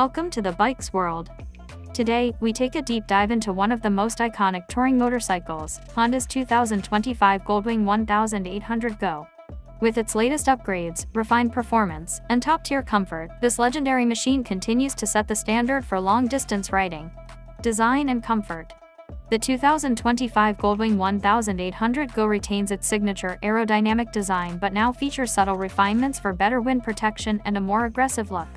Welcome to the bike's world. Today, we take a deep dive into one of the most iconic touring motorcycles, Honda's 2025 Goldwing 1800 Go. With its latest upgrades, refined performance, and top-tier comfort, this legendary machine continues to set the standard for long-distance riding. Design and comfort. The 2025 Goldwing 1800 Go retains its signature aerodynamic design but now features subtle refinements for better wind protection and a more aggressive look.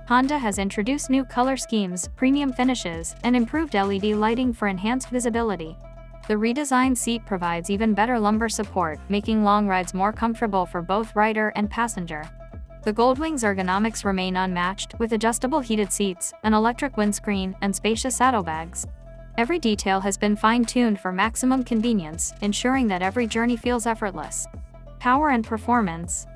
Honda has introduced new color schemes, premium finishes, and improved LED lighting for enhanced visibility. The redesigned seat provides even better lumbar support, making long rides more comfortable for both rider and passenger. The Goldwing's ergonomics remain unmatched, with adjustable heated seats, an electric windscreen, and spacious saddlebags. Every detail has been fine-tuned for maximum convenience, ensuring that every journey feels effortless. Power and performance.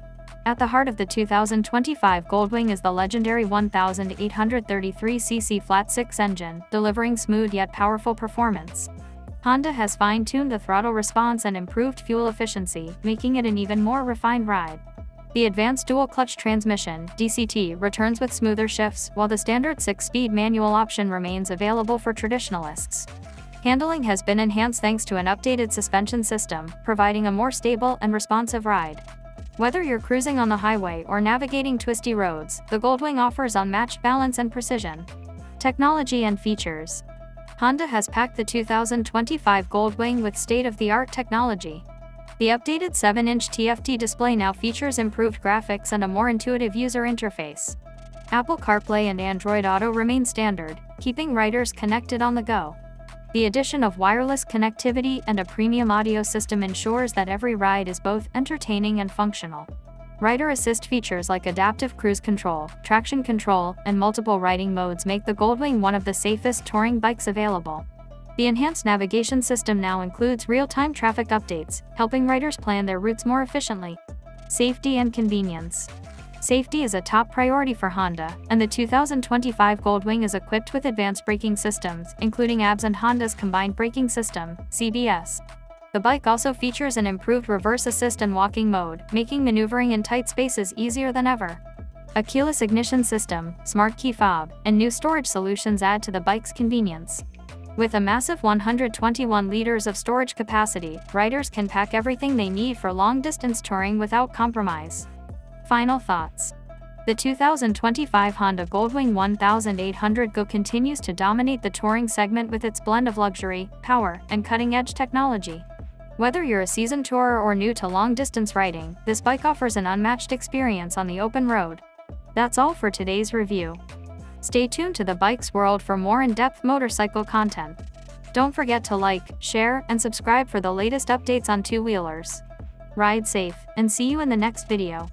At the heart of the 2025 Goldwing is the legendary 1833cc flat-six engine, delivering smooth yet powerful performance. Honda has fine-tuned the throttle response and improved fuel efficiency, making it an even more refined ride. The advanced dual-clutch transmission (DCT) returns with smoother shifts, while the standard 6-speed manual option remains available for traditionalists. Handling has been enhanced thanks to an updated suspension system, providing a more stable and responsive ride. Whether you're cruising on the highway or navigating twisty roads, the Goldwing offers unmatched balance and precision. Technology and features. Honda has packed the 2025 Goldwing with state-of-the-art technology. The updated 7-inch TFT display now features improved graphics and a more intuitive user interface. Apple CarPlay and Android Auto remain standard, keeping riders connected on the go. The addition of wireless connectivity and a premium audio system ensures that every ride is both entertaining and functional. Rider assist features like adaptive cruise control, traction control, and multiple riding modes make the Goldwing one of the safest touring bikes available. The enhanced navigation system now includes real-time traffic updates, helping riders plan their routes more efficiently. Safety and convenience. Safety is a top priority for Honda, and the 2025 Goldwing is equipped with advanced braking systems, including ABS and Honda's Combined Braking System, CBS. The bike also features an improved reverse assist and walking mode, making maneuvering in tight spaces easier than ever. A keyless ignition system, smart key fob, and new storage solutions add to the bike's convenience. With a massive 121 liters of storage capacity, riders can pack everything they need for long-distance touring without compromise. Final thoughts. The 2025 Honda Goldwing 1800 Go continues to dominate the touring segment with its blend of luxury, power, and cutting-edge technology. Whether you're a seasoned tourer or new to long-distance riding, this bike offers an unmatched experience on the open road. That's all for today's review. Stay tuned to the bike's world for more in-depth motorcycle content. Don't forget to like, share, and subscribe for the latest updates on two-wheelers. Ride safe, and see you in the next video.